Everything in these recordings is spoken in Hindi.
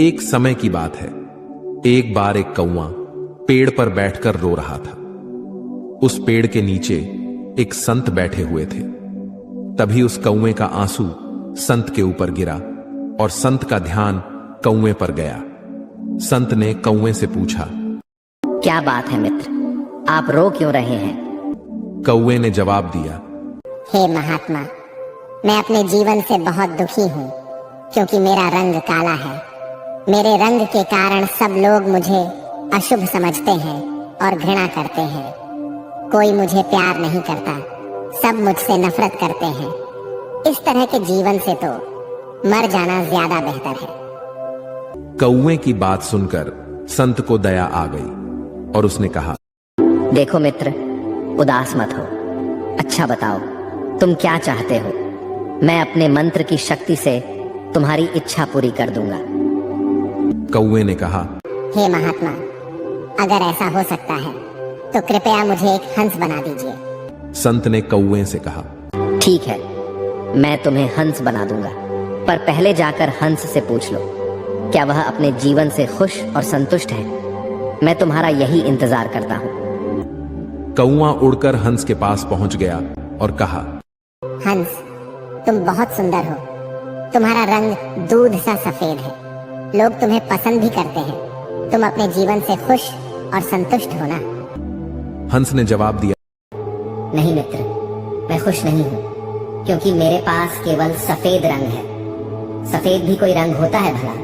एक समय की बात है। एक बार एक कौवा पेड़ पर बैठकर रो रहा था। उस पेड़ के नीचे एक संत बैठे हुए थे। तभी उस कौवे का आंसू संत के ऊपर गिरा और संत का ध्यान कौवे पर गया। संत ने कौवे से पूछा, क्या बात है मित्र, आप रो क्यों रहे हैं? कौवे ने जवाब दिया, हे महात्मा, मैं अपने जीवन से बहुत दुखी हूँ क्योंकि मेरा रंग काला है। मेरे रंग के कारण सब लोग मुझे अशुभ समझते हैं और घृणा करते हैं। कोई मुझे प्यार नहीं करता, सब मुझसे नफरत करते हैं। इस तरह के जीवन से तो मर जाना ज्यादा बेहतर है। कौवे की बात सुनकर संत को दया आ गई और उसने कहा, देखो मित्र, उदास मत हो। अच्छा बताओ, तुम क्या चाहते हो? मैं अपने मंत्र की शक्ति से तुम्हारी इच्छा पूरी कर दूंगा। कौवे ने कहा, हे महात्मा, अगर ऐसा हो सकता है तो कृपया मुझे एक हंस बना दीजिए। संत ने कौवे से कहा, ठीक है, मैं तुम्हें हंस बना दूंगा, पर पहले जाकर हंस से पूछ लो, क्या वह अपने जीवन से खुश और संतुष्ट है? मैं तुम्हारा यही इंतजार करता हूँ। कौवा उड़कर हंस के पास पहुंच गया और कहा, हंस, तुम बहुत सुंदर हो। तुम्हारा रंग दूध सा सफेद है। लोग तुम्हें पसंद भी करते हैं। तुम अपने जीवन से खुश और संतुष्ट हो ना? हंस ने जवाब दिया, नहीं मित्र, मैं खुश नहीं हूँ, क्योंकि मेरे पास केवल सफेद रंग है। सफेद भी कोई रंग होता है भला?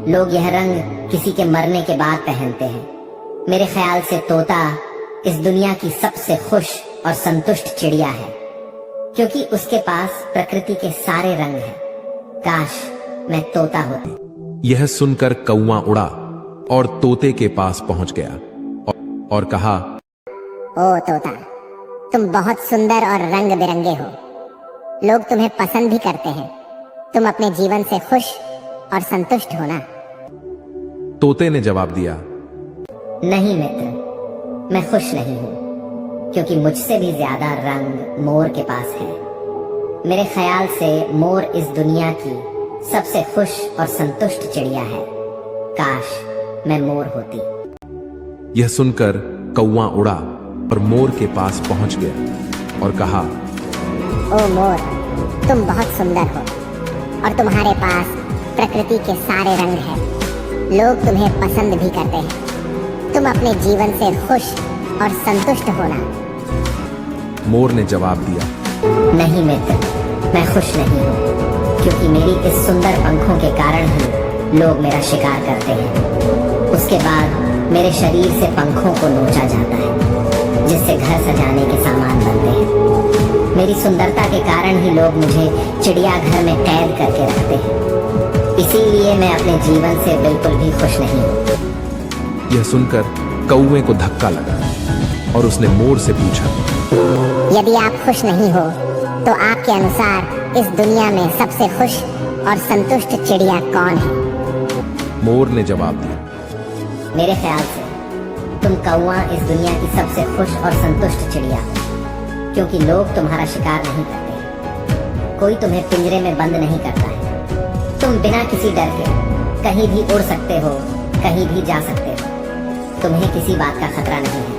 लोग यह रंग किसी के मरने के बाद पहनते हैं। मेरे ख्याल से तोता इस दुनिया की सबसे खुश और संतुष्ट चिड़िया है, क्योंकि उसके पास प्रकृति के सारे रंग हैं। काश मैं तोता होता। यह सुनकर कौवा उड़ा और तोते के पास पहुंच गया और कहा, ओ तोता, तुम बहुत सुंदर और रंग बिरंगे हो। लोग तुम्हें पसंद भी करते हैं। तुम अपने जीवन से खुश और संतुष्ट हो ना? तोते ने जवाब दिया, नहीं मित्र, मैं खुश नहीं हूँ, क्योंकि मुझसे भी ज्यादा रंग मोर के पास है। मेरे ख्याल से मोर इस दुनिया की सबसे खुश और संतुष्ट चिड़िया है। काश मैं मोर होती। यह सुनकर कौवा उड़ा और मोर के पास पहुंच गया और कहा, ओ मोर, तुम बहुत सुंदर हो और तुम्हारे पास प्रकृति के सारे रंग हैं। लोग तुम्हें पसंद भी करते हैं। तुम अपने जीवन से खुश और संतुष्ट हो ना? मोर ने जवाब दिया, नहीं मित्र, मैं खुश नहीं हूँ, क्योंकि मेरी इस सुंदर पंखों के कारण ही लोग मेरा शिकार करते हैं। उसके बाद मेरे शरीर से पंखों को नोचा जाता है, जिससे घर सजाने के सामान बनते हैं। मेरी सुंदरता के कारण ही लोग मुझे चिड़ियाघर में कैद करके रखते हैं। इसीलिए मैं अपने जीवन से बिल्कुल भी खुश नहीं हूँ। यह सुनकर कौवे को धक्का लगा और उसने मोर से पूछा, यदि आप खुश नहीं हो तो आपके अनुसार इस दुनिया में सबसे खुश और संतुष्ट चिड़िया कौन है? मोर ने जवाब दिया, मेरे ख्याल से तुम कौवा इस दुनिया की सबसे खुश और संतुष्ट चिड़िया हो, क्योंकि लोग तुम्हारा शिकार नहीं करते। कोई तुम्हें पिंजरे में बंद नहीं करता है। तुम बिना किसी डर के कहीं भी उड़ सकते हो, कहीं भी जा सकते हो। तुम्हें किसी बात का खतरा नहीं है।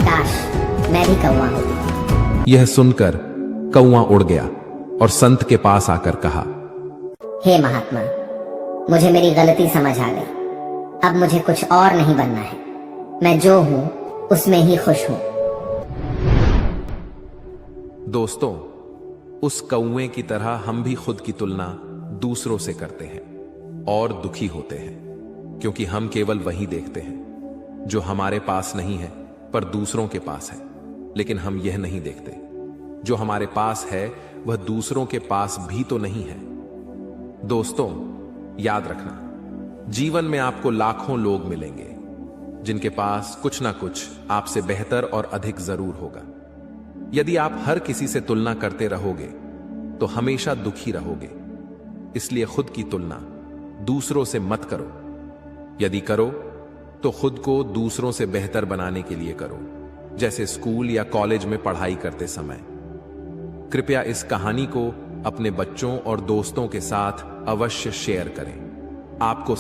काश मैं भी कौवा होती। यह सुनकर कौवा उड़ गया और संत के पास आकर कहा, हे महात्मा, मुझे मेरी गलती समझ आ गई। अब मुझे कुछ और नहीं बनना है। मैं जो हूं उसमें ही खुश हूं। दोस्तों, उस कौवे की तरह हम भी खुद की तुलना दूसरों से करते हैं और दुखी होते हैं, क्योंकि हम केवल वही देखते हैं जो हमारे पास नहीं है पर दूसरों के पास है। लेकिन हम यह नहीं देखते, जो हमारे पास है वह दूसरों के पास भी तो नहीं है। दोस्तों, याद रखना, जीवन में आपको लाखों लोग मिलेंगे जिनके पास कुछ ना कुछ आपसे बेहतर और अधिक जरूर होगा। यदि आप हर किसी से तुलना करते रहोगे तो हमेशा दुखी रहोगे। इसलिए खुद की तुलना दूसरों से मत करो। यदि करो तो खुद को दूसरों से बेहतर बनाने के लिए करो, जैसे स्कूल या कॉलेज में पढ़ाई करते समय। कृपया इस कहानी को अपने बच्चों और दोस्तों के साथ अवश्य शेयर करें। आपको